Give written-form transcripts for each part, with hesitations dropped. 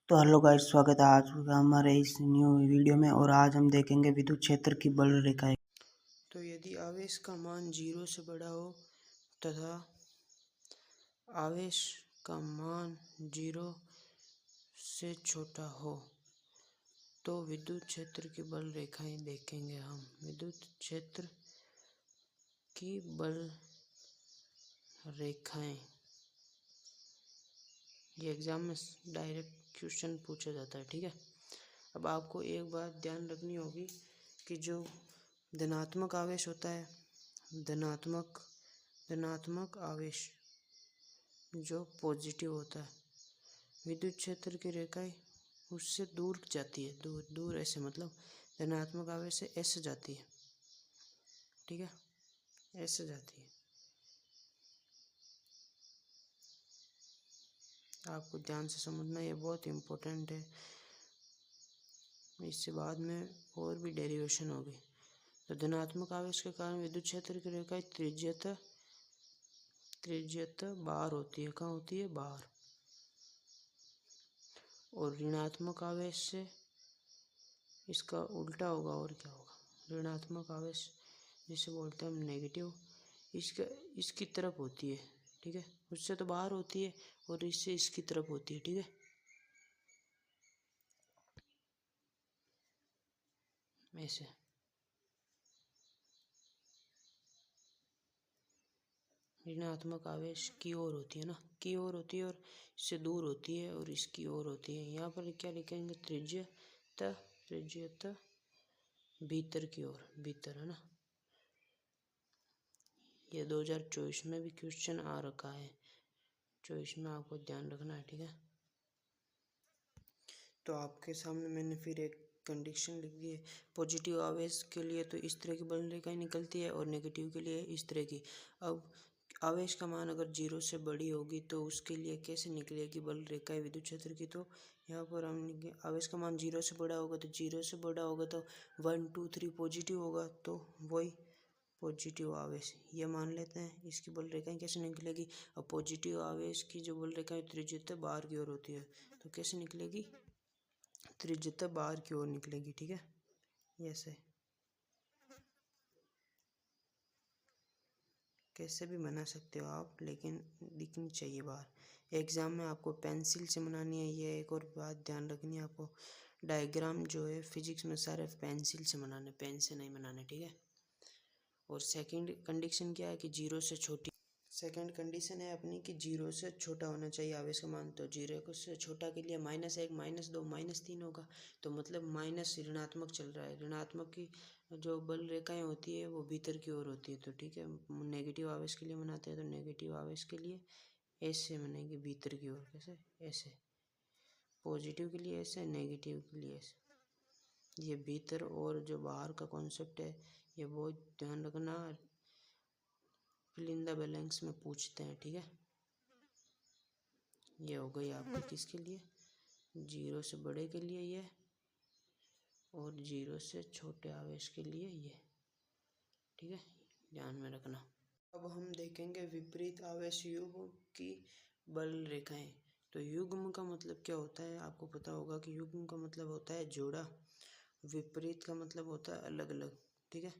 तो hello guys, स्वागत है आज हमारे इस न्यू वीडियो में। और आज हम देखेंगे विद्युत क्षेत्र की बल रेखाएं। तो यदि आवेश का मान 0 से बड़ा हो तथा आवेश का मान 0 से छोटा हो तो विद्युत क्षेत्र की बल रेखाएं देखेंगे हम। विद्युत क्षेत्र की बल रेखाएं ये एग्जाम में डायरेक्ट क्वेश्चन पूछा जाता है, ठीक है। अब आपको एक बात ध्यान रखनी होगी कि जो धनात्मक आवेश होता है, धनात्मक आवेश जो पॉजिटिव होता है, विद्युत क्षेत्र की रेखाएं उससे दूर जाती है, दूर दूर ऐसे, मतलब धनात्मक आवेश से ऐसे जाती है, ठीक है, ऐसे जाती है। आपको ध्यान से समझना, ये बहुत इम्पोर्टेंट है, इससे बाद में और भी डेरिवेशन होगी। तो धनात्मक आवेश के कारण विद्युत क्षेत्र की रेखाएं त्रिज्यतः बाहर होती है। कहाँ होती है? बाहर। और ऋणात्मक आवेश से इसका उल्टा होगा, और क्या होगा? ऋणात्मक आवेश जिसे बोलते हैं हम नेगेटिव, इसकी तरफ होती है, ठीक है। उससे तो बाहर होती है और इससे इसकी तरफ होती है, ठीक है, ऐसे। ऋणात्मक आवेश की ओर होती है ना, की ओर होती है, और इससे दूर होती है और इसकी ओर होती है। यहाँ पर क्या लिखेंगे? त्रिज्यतः भीतर की ओर, भीतर, है ना। ये 2024 में भी क्वेश्चन आ रखा है, 24 में आपको ध्यान रखना है, ठीक है। तो आपके सामने मैंने फिर एक कंडीशन लिख दी है। पॉजिटिव आवेश के लिए तो इस तरह की बल रेखाएं निकलती है और नेगेटिव के लिए इस तरह की। अब आवेश का मान अगर 0 से बड़ी होगी तो उसके लिए कैसे निकलेगी बल रेखाएं विद्युत क्षेत्र की? तो यहाँ पर हम आवेश का मान 0 से बड़ा होगा, तो 0 से बड़ा होगा तो 1 2 3 पॉजिटिव होगा, तो वही पॉजिटिव आवेश ये मान लेते हैं। इसकी बल रेखाएं कैसे निकलेगी? अब पॉजिटिव आवेश की जो बल रेखाएं त्रिज्यतः बाहर की ओर होती है, तो कैसे निकलेगी? त्रिज्यता बाहर की ओर निकलेगी, ठीक है, ऐसे। कैसे भी बना सकते हो आप, लेकिन दिखनी चाहिए बाहर। एग्जाम में आपको पेंसिल से बनानी है। ये एक और बात ध्यान रखनी है आपको, डायग्राम जो है फिजिक्स में सारे पेंसिल से बनाने, पेन से नहीं बनाने, ठीक है। और सेकंड कंडीशन क्या है कि 0 से छोटी, सेकंड कंडीशन है अपनी कि 0 से छोटा होना चाहिए आवेश का मान। तो 0 से छोटा के लिए -1 -2 -3 होगा, तो मतलब माइनस ऋणात्मक चल रहा है। ऋणात्मक की जो बल रेखाएं होती है वो भीतर की ओर होती है, तो ठीक है। नेगेटिव आवेश के लिए बनाते हैं तो नेगेटिव आवेश के लिए ऐसे बनेगी, भीतर की ओर, कैसे? ऐसे। पॉजिटिव के लिए ऐसे, नेगेटिव के लिए ऐसे। ये भीतर और जो बाहर का कॉन्सेप्ट है ये बहुत ध्यान रखना, फिल इन द ब्लैंक्स में पूछते हैं, ठीक है। ये हो गई आपकी किसके लिए? 0 से बड़े के लिए ये, और 0 से छोटे आवेश के लिए ये, ठीक है, ध्यान में रखना। अब हम देखेंगे विपरीत आवेश युग्म की बल रेखाएं। तो युग्म का मतलब क्या होता है? आपको पता होगा कि युग्म का मतलब होता है जोड़ा, विपरीत का मतलब होता है अलग अलग, ठीक है,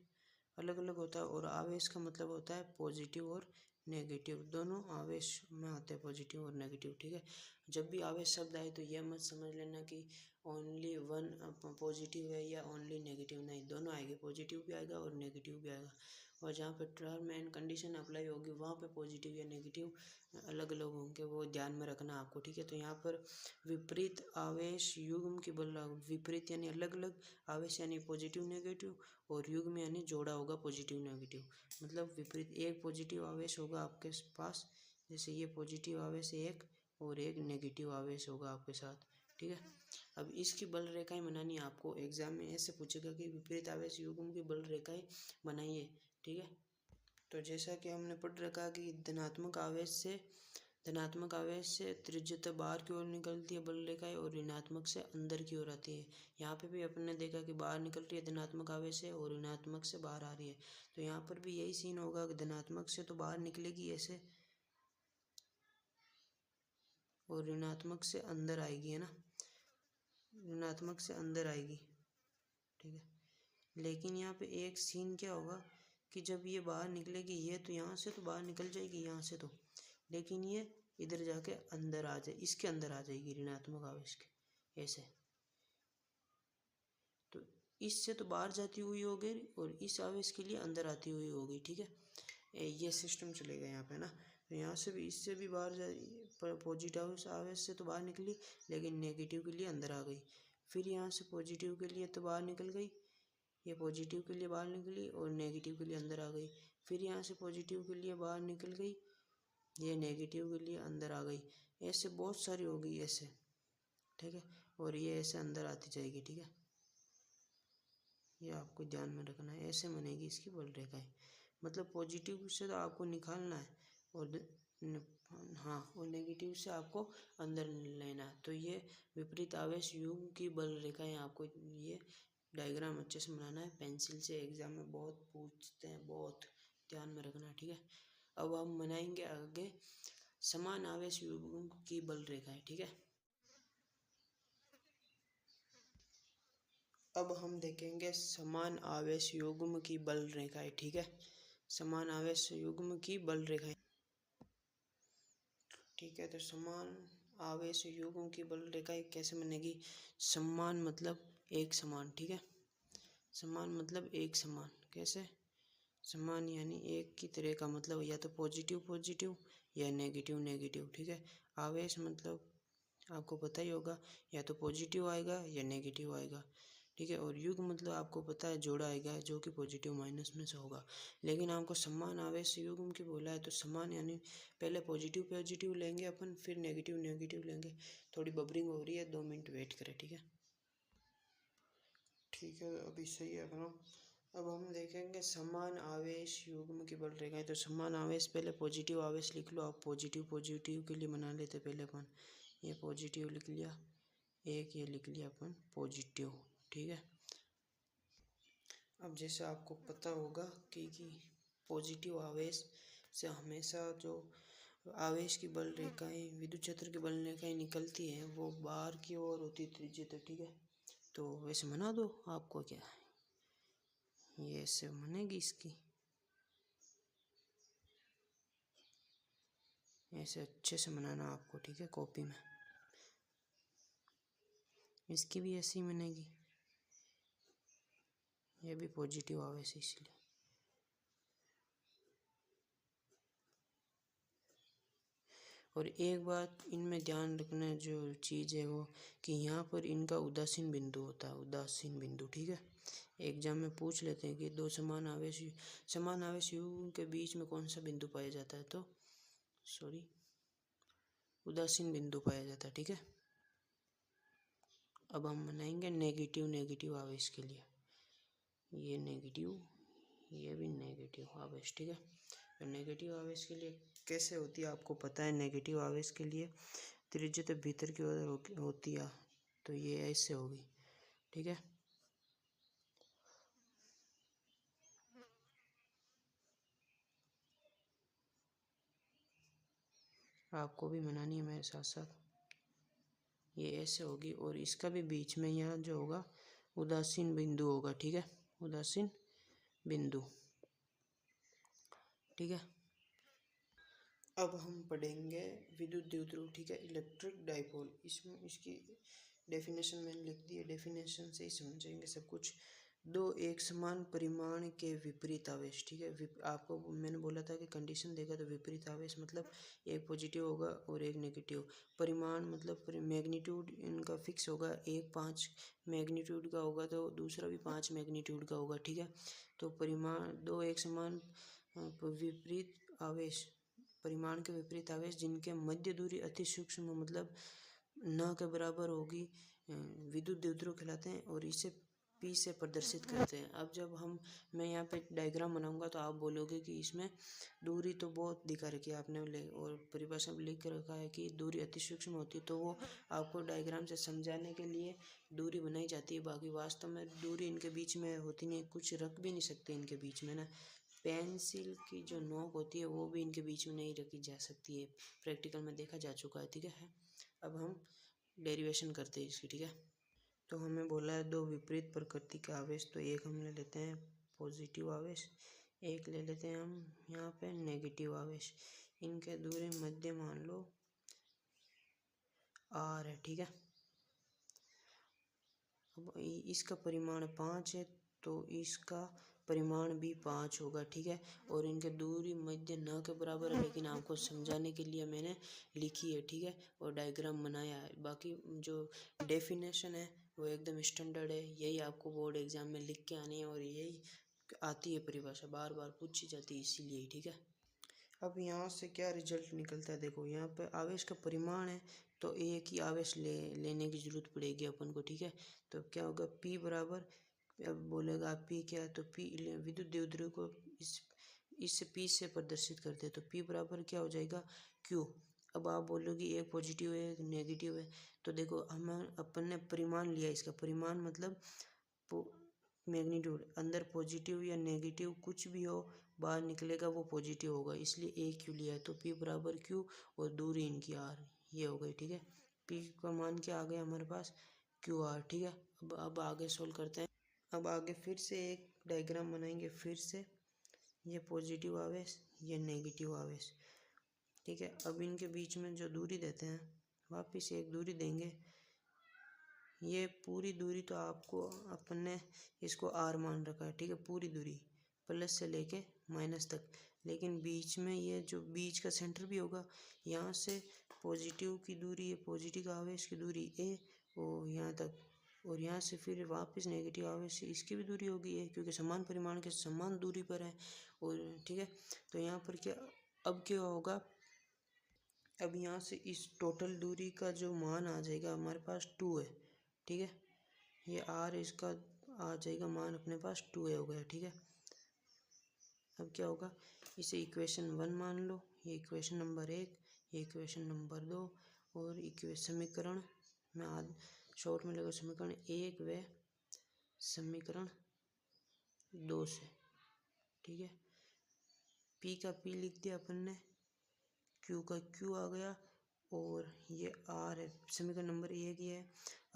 अलग अलग होता है। और आवेश का मतलब होता है पॉजिटिव और नेगेटिव, दोनों आवेश में आते हैं, पॉजिटिव और नेगेटिव, ठीक है। जब भी आवेश शब्द आए तो यह मत समझ लेना कि ओनली वन पॉजिटिव है या ओनली नेगेटिव, नहीं, दोनों आएंगे, पॉजिटिव भी आएगा और नेगेटिव भी आएगा। और जहाँ पे टर्म एंड कंडीशन अप्लाई होगी वहाँ पे पॉजिटिव या नेगेटिव अलग अलग होंगे, वो ध्यान में रखना आपको, ठीक है। तो यहाँ पर विपरीत आवेश युग्म की बल, विपरीत यानी अलग अलग, आवेश यानी पॉजिटिव नेगेटिव, और युग्म यानी जोड़ा होगा पॉजिटिव नेगेटिव। मतलब विपरीत, एक पॉजिटिव आवेश होगा आपके पास, जैसे ये पॉजिटिव आवेश एक, और एक नेगेटिव आवेश होगा आपके साथ, ठीक है। अब इसकी बल रेखाएं बनानी है आपको। एग्जाम में ऐसे पूछेगा कि विपरीत आवेश युग्म की बल रेखाएं बनाइए, ठीक है। तो जैसा कि हमने पढ़ रखा कि धनात्मक आवेश से त्रिज्यता बाहर की ओर निकलती है बल रेखाएं, और ऋणात्मक से अंदर की ओर आती है। यहाँ पे भी अपन ने देखा कि बाहर निकल रही है धनात्मक आवेश से, और ऋणात्मक से बाहर आ रही है। तो यहाँ पर भी यही सीन होगा कि धनात्मक से तो बाहर निकलेगी ऐसे, और ऋणात्मक से अंदर आएगी, है ना। ऋणात्मक से अंदर आएगी, ठीक है। लेकिन यहाँ पे एक सीन क्या होगा कि जब ये बाहर निकलेगी, ये तो यहाँ से तो बाहर निकल जाएगी यहाँ से तो, लेकिन ये इधर जाके अंदर आ जाए, इसके अंदर आ जाएगी ऋणात्मक आवेश के, ऐसे। तो इससे तो बाहर जाती हुई होगी और इस आवेश के लिए अंदर आती हुई होगी, ठीक है। ये सिस्टम चलेगा यहाँ पे ना। तो यहाँ से भी, इससे भी बाहर जा, पॉजिटिव आवेश से तो बाहर निकली, लेकिन नेगेटिव के लिए अंदर आ गई। फिर यहाँ से पॉजिटिव के लिए तो बाहर निकल गई, ये पॉजिटिव के लिए बाहर निकली और नेगेटिव के लिए अंदर आ गई। फिर यहाँ से पॉजिटिव के लिए बाहर निकल गई, ये नेगेटिव के लिए अंदर आ गई। ऐसे बहुत सारी होगी ऐसे, ठीक है। और ये ऐसे अंदर आती जाएगी, ठीक है। ये आपको ध्यान में रखना है, ऐसे बनेगी इसकी बल रेखाएं। मतलब पॉजिटिव से तो आपको निकालना है और हाँ, और नेगेटिव से आपको अंदर लेना है। तो ये विपरीत आवेश युग्म की बल रेखाएं, आपको ये डायग्राम अच्छे से बनाना है। पेंसिल से एग्जाम में बहुत पूछते हैं, बहुत ध्यान में रखना है, ठीक है। अब हम बनाएंगे आगे समान आवेश युग्म की बल रेखाएं, ठीक है। अब हम देखेंगे समान आवेश युग्म की बल रेखाएं, ठीक है। समान आवेश युग्म की बल रेखाएं, ठीक है। तो समान आवेश युग्म की बल रेखाएं कैसे बनेगी? समान मतलब एक समान, ठीक है। समान मतलब एक समान, कैसे? समान यानी एक की तरह का, मतलब या तो पॉजिटिव पॉजिटिव या नेगेटिव नेगेटिव, ठीक है। आवेश मतलब आपको पता ही होगा, या तो पॉजिटिव आएगा या नेगेटिव आएगा, ठीक है। और युग्म मतलब आपको पता है जोड़ा आएगा, जो कि पॉजिटिव माइनस में से होगा। लेकिन आपको समान आवेश युग्म की बोला है, तो समान यानी पहले पॉजिटिव पॉजिटिव लेंगे अपन, फिर नेगेटिव नेगेटिव लेंगे। थोड़ी बबरिंग हो रही है, 2 मिनट वेट करें, ठीक है। ठीक है, अभी सही है अपना। अब हम देखेंगे समान आवेश युग्म की बल रेखाएं। तो समान आवेश, पहले पॉजिटिव आवेश लिख लो आप। पॉजिटिव पॉजिटिव के लिए बना लेते पहले अपन। ये पॉजिटिव लिख लिया, एक ये लिख लिया अपन पॉजिटिव, ठीक है। अब जैसे आपको पता होगा कि पॉजिटिव आवेश से हमेशा जो आवेश की बल रेखाएं, विद्युत क्षेत्र की बल रेखाएं निकलती हैं, वो बाहर की ओर होती त्रिज्या तक, ठीक है। तो वैसे मना दो, आपको क्या है, ये ऐसे बनेगी इसकी, ऐसे अच्छे से बनाना आपको, ठीक है, कॉपी में। इसकी भी ऐसी बनेगी, ये भी पॉजिटिव आवेश इसलिए। और एक बात इनमें ध्यान रखना जो चीज़ है वो, कि यहाँ पर इनका उदासीन बिंदु होता है, उदासीन बिंदु, ठीक है। एग्जाम में पूछ लेते हैं कि दो समान आवेश युग्म के बीच में कौन सा बिंदु पाया जाता है, तो उदासीन बिंदु पाया जाता है, ठीक है। अब हम बनाएंगे नेगेटिव नेगेटिव आवेश के लिए, ये नेगेटिव, ये भी नेगेटिव आवेश, ठीक है। तो नेगेटिव आवेश के लिए कैसे होती है आपको पता है। नेगेटिव आवेश के लिए त्रिज्या तो भीतर की ओर होती है, तो ये ऐसे होगी, ठीक है। आपको भी बनानी है मेरे साथ साथ। ये ऐसे होगी, और इसका भी बीच में यहाँ जो होगा उदासीन बिंदु होगा, ठीक है, उदासीन बिंदु, ठीक है। अब हम पढ़ेंगे विद्युत द्विध्रुव, ठीक है, इलेक्ट्रिक डाइपोल। इसमें इसकी डेफिनेशन मैंने लिख दी है, डेफिनेशन से ही समझेंगे सब कुछ। दो एक समान परिमाण के विपरीत आवेश, ठीक है। आपको मैंने बोला था कि कंडीशन देगा तो विपरीत आवेश मतलब एक पॉजिटिव होगा और एक नेगेटिव। परिमाण मतलब मैग्नीट्यूड इनका फिक्स होगा, एक 5 मैग्नीट्यूड का होगा तो दूसरा भी 5 मैग्नीट्यूड का होगा, ठीक है। तो परिमाण दो एक समान विपरीत आवेश, परिमाण के विपरीत आवेश जिनके मध्य दूरी अति सूक्ष्म मतलब न के बराबर होगी, विद्युत द्विध्रुव कहलाते हैं, और इसे P से प्रदर्शित करते हैं। अब जब मैं यहाँ पे डायग्राम बनाऊंगा तो आप बोलोगे कि इसमें दूरी तो बहुत दिखा रखी है आपने, और परिभाषा में लिख रखा है कि दूरी अति सूक्ष्म होती है, तो वो आपको डायग्राम से समझाने के लिए दूरी बनाई जाती है। बाकी वास्तव में दूरी इनके बीच में होती नहीं, कुछ रख भी नहीं सकते इनके बीच में ना। पेंसिल की जो नोक होती है वो भी इनके बीच में नहीं रखी जा सकती है, प्रैक्टिकल में देखा जा चुका है, ठीक है। अब हम डेरिवेशन करते हैं इसकी, ठीक है। तो हमें बोला है दो विपरीत प्रकृति के आवेश, तो एक हम ले लेते हैं पॉजिटिव आवेश, एक ले लेते हैं हम यहाँ पे नेगेटिव आवेश। इनके दूरी मध्य मान लो r है, ठीक है। अब इसका परिमाण 5 है तो इसका परिमाण भी 5 होगा, ठीक है। और इनके दूरी मध्य न के बराबर है, लेकिन आपको समझाने के लिए मैंने लिखी है, ठीक है, और डायग्राम बनाया है। बाकी जो डेफिनेशन है वो एकदम स्टैंडर्ड है, यही आपको बोर्ड एग्जाम में लिख के आनी है और यही आती है परिभाषा, बार बार पूछी जाती है इसीलिए, ठीक है। अब यहाँ से क्या रिजल्ट निकलता है, देखो यहाँ पे आवेश का परिमाण है तो एक ही आवेश लेने की जरूरत पड़ेगी अपन को, ठीक है। तो क्या होगा P बराबर, अब बोलेगा P क्या है, तो P विद्युत द्विध्रुव को इस P से प्रदर्शित करते हैं, तो P बराबर क्या हो जाएगा Q। अब आप बोलोगे एक पॉजिटिव है एक नेगेटिव है, तो देखो हम अपन ने परिमाण लिया, इसका परिमाण मतलब मैग्नीट्यूड, अंदर पॉजिटिव या नेगेटिव कुछ भी हो बाहर निकलेगा वो पॉजिटिव होगा, इसलिए ए क्यू लिया है। तो P बराबर Q और दूरी इनकी R, ये हो गई, ठीक है। P का मान क्या आ गया हमारे पास QR, ठीक है। अब आगे सोल्व करते हैं। अब आगे फिर से एक डायग्राम बनाएंगे, फिर से ये पॉजिटिव आवेश ये नेगेटिव आवेश, ठीक है। अब इनके बीच में जो दूरी देते हैं वापिस एक दूरी देंगे, ये पूरी दूरी तो आपको अपन ने इसको R मान रखा है, ठीक है, पूरी दूरी प्लस से लेके माइनस तक, लेकिन बीच में ये जो बीच का सेंटर भी होगा, यहाँ से पॉजिटिव की दूरी है, पॉजिटिव आवेश की दूरी A और यहाँ तक, और यहाँ से फिर वापस नेगेटिव आवेश इसकी भी दूरी होगी A, क्योंकि समान परिमाण के समान दूरी पर है, और ठीक है। तो यहाँ पर अब क्या होगा, अब यहाँ से इस टोटल दूरी का जो मान आ जाएगा हमारे पास 2 है, ठीक है। ये R इसका आ जाएगा मान अपने पास 2 हो गया, ठीक है। अब क्या होगा, इसे इक्वेशन 1 मान लो, ये इक्वेशन नंबर 1, ये इक्वेशन नंबर 2, और समीकरण में शॉर्ट में लगा समीकरण 1 व समीकरण 2 से, ठीक है। P का P लिख दिया अपन ने, Q का Q आ गया, और ये R है, समीकरण नंबर 1 ये है।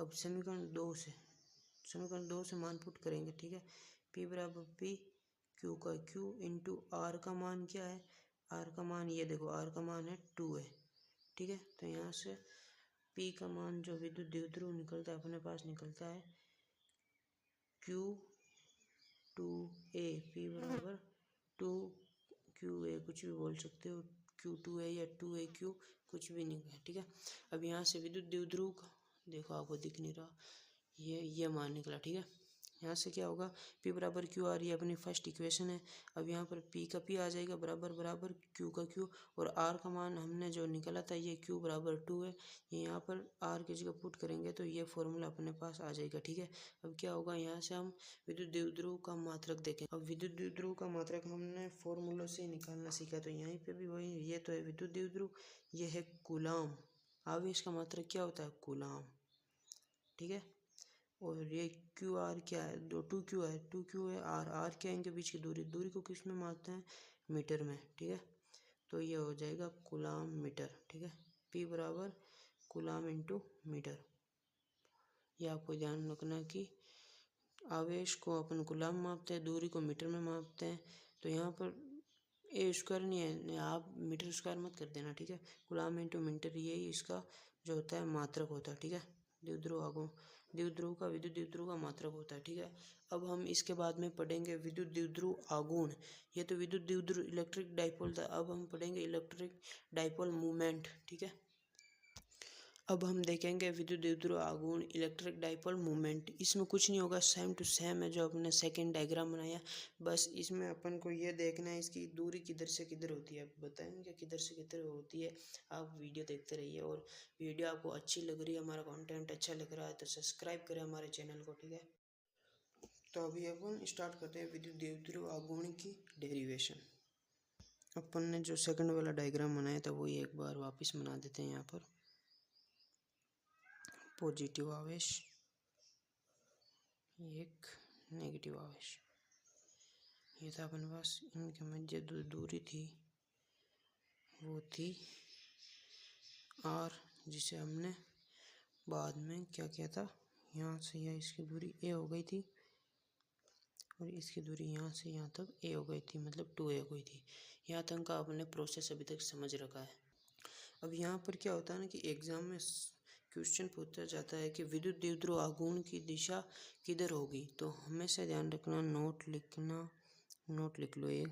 अब समीकरण 2 से मान पुट करेंगे, ठीक है। P बराबर P, Q का Q इंटू R का मान क्या है, R का मान ये देखो, R का मान है 2 है, ठीक है। तो यहाँ से P का मान जो विद्युत द्विध्रुव निकलता है अपने पास निकलता है Q2A, P बराबर 2QA, कुछ भी बोल सकते हो, Q2A या 2AQ कुछ भी नहीं है, ठीक है। अब यहाँ से विद्युत द्विध्रुव का देखो आपको दिख नहीं रहा, ये मान निकला, ठीक है। यहाँ से क्या होगा, P बराबर QR, ये अपनी फर्स्ट इक्वेशन है। अब यहाँ पर P का P आ जाएगा बराबर बराबर Q का Q, और R का मान हमने जो निकाला था ये Q बराबर 2 है, ये यहाँ पर R की जगह पुट करेंगे तो ये फॉर्मूला अपने पास आ जाएगा, ठीक है। अब क्या होगा, यहाँ से हम विद्युत द्विध्रुव का मात्रक देखें। अब विद्युत द्विध्रुव का मात्रक हमने फॉर्मूलों से निकालना सीखा, तो यहीं पर भी वही, ये तो है विद्युत द्विध्रुव, ये है कूलाम, आवेश का मात्रक क्या होता है कूलाम, ठीक है। और ये क्यू आर क्या है, 2Q है, 2Q है, R क्या है, इनके बीच की दूरी को किस में मापते हैं, मीटर में, ठीक है। तो ये हो जाएगा कूलाम मीटर, ठीक है। P बराबर कूलाम इंटू मीटर। ये आपको ध्यान रखना कि आवेश को अपन कूलाम मापते हैं, दूरी को मीटर में मापते हैं। तो यहाँ पर ए स्क्वायर नहीं है, आप मीटर स्क्वायर मत कर देना, ठीक है। कूलाम इंटू मीटर यही इसका जो होता है मात्रक होता है, ठीक है। द्विध्रुव का विद्युत द्विध्रुव का मात्रक होता है, ठीक है। अब हम इसके बाद में पढ़ेंगे विद्युत द्विध्रुव आघूर्ण, ये तो विद्युत द्विध्रुव इलेक्ट्रिक डाइपोल था, अब हम पढ़ेंगे इलेक्ट्रिक डाइपोल मूवमेंट, ठीक है। अब हम देखेंगे विद्युत द्विध्रुव आघूर्ण इलेक्ट्रिक डाइपोल मूवमेंट, इसमें कुछ नहीं होगा, सेम टू सेम है जो अपने सेकंड डायग्राम बनाया, बस इसमें अपन को ये देखना है इसकी दूरी किधर से किधर होती है, बताएंगे किधर से किधर होती है। आप वीडियो देखते रहिए, और वीडियो आपको अच्छी लग रही है, हमारा कंटेंट अच्छा लग रहा है तो सब्सक्राइब करें हमारे चैनल को, ठीक है। तो अभी अपन स्टार्ट करते हैं विद्युत द्विध्रुव आघूर्ण की डेरिवेशन। अपन ने जो सेकंड वाला डायग्राम बनाया था वही एक बार वापस बना देते हैं। यहाँ पर पॉजिटिव आवेश, एक नेगेटिव आवेश, ये था अपने पास, इनके मध्य जो दूरी थी वो थी R, जिसे हमने बाद में क्या किया था यहाँ से यहाँ इसकी दूरी a हो गई थी और इसकी दूरी यहाँ से यहाँ तक a हो गई थी, मतलब 2a हो गई थी। यहाँ तक का आपने प्रोसेस अभी तक समझ रखा है। अब यहाँ पर क्या होता है ना कि एग्ज़ाम में क्वेश्चन पूछा जाता है कि विद्युत द्विध्रुव आघूर्ण की दिशा किधर होगी, तो हमेशा ध्यान रखना, नोट लिख लो। एक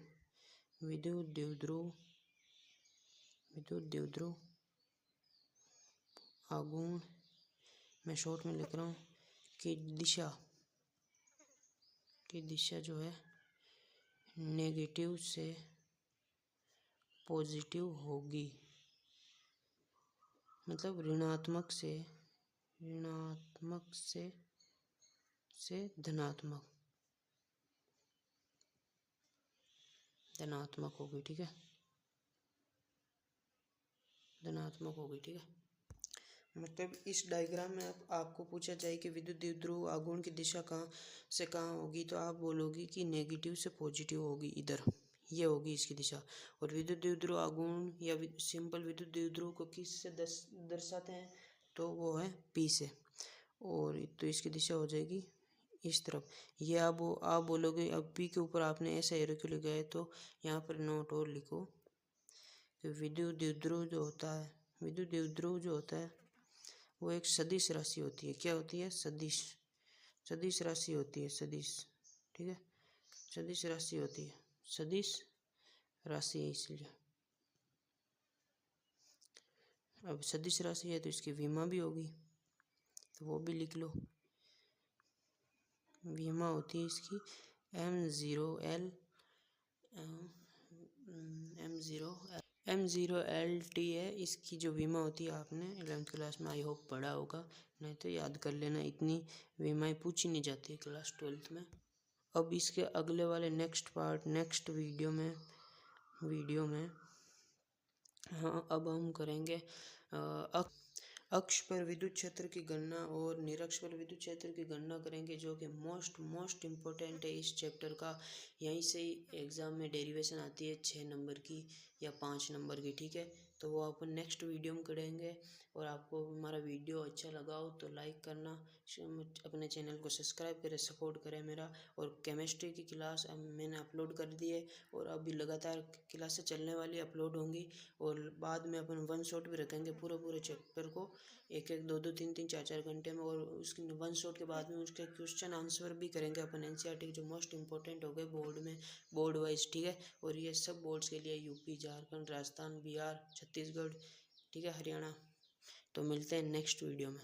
विद्युत द्विध्रुव आघूर्ण, मैं शॉर्ट में लिख रहा हूँ, कि दिशा जो है नेगेटिव से पॉजिटिव होगी, मतलब ऋणात्मक से धनात्मक होगी। ठीक है, धनात्मक होगी। ठीक है, मतलब इस डायग्राम में आपको पूछा जाए कि विद्युत द्विध्रुव आघूर्ण की दिशा कहाँ से कहाँ होगी, तो आप बोलोगे कि नेगेटिव से पॉजिटिव होगी, इधर ये होगी इसकी दिशा। और विद्युत द्विध्रुव आघूर्ण या सिंपल विद्युत द्विध्रुव को किस से दर्शाते हैं, तो वो है P से। और तो इसकी दिशा हो जाएगी इस तरफ। ये आप बोलोगे अब P के ऊपर आपने ऐसा एरो क्यों लिखा है, तो यहाँ पर नोट और लिखो कि विद्युत द्विध्रुव जो होता है वो एक सदिश राशि होती है। क्या होती है? सदिश राशि होती है, सदिश। ठीक है, सदिश राशि होती है, सदिश राशि है इसलिए। अब सदिश राशि है तो इसकी विमा भी होगी, तो वो भी लिख लो। विमा होती है इसकी M0LT है इसकी जो विमा होती है। आपने 11th क्लास में आई होप पढ़ा होगा, नहीं तो याद कर लेना, इतनी विमाएं पूछी नहीं जाती क्लास 12th में। अब इसके अगले वाले नेक्स्ट वीडियो में हाँ, अब हम करेंगे अक्ष पर विद्युत क्षेत्र की गणना और निरक्ष पर विद्युत क्षेत्र की गणना करेंगे, जो कि मोस्ट इम्पोर्टेंट है इस चैप्टर का। यहीं से ही एग्ज़ाम में डेरिवेशन आती है 6 नंबर की या 5 नंबर की। ठीक है, तो वो अपन नेक्स्ट वीडियो में करेंगे। और आपको हमारा वीडियो अच्छा लगा हो तो लाइक करना, अपने चैनल को सब्सक्राइब करें, सपोर्ट करें मेरा। और केमिस्ट्री की क्लास अब मैंने अपलोड कर दी है और अभी लगातार क्लासें चलने वाली अपलोड होंगी। और बाद में अपन वन शॉट भी रखेंगे पूरे चैप्टर को, एक 2 3 4 घंटे में। और उसकी वन शॉट के बाद में उसके क्वेश्चन आंसर भी करेंगे अपन NCERT जो मोस्ट इंपॉर्टेंट हो गए बोर्ड वाइज। ठीक है, और ये सब बोर्ड्स के लिए यूपी, झारखंड, राजस्थान, बिहार, छत्तीसगढ़, ठीक है, हरियाणा। तो मिलते हैं नेक्स्ट वीडियो में।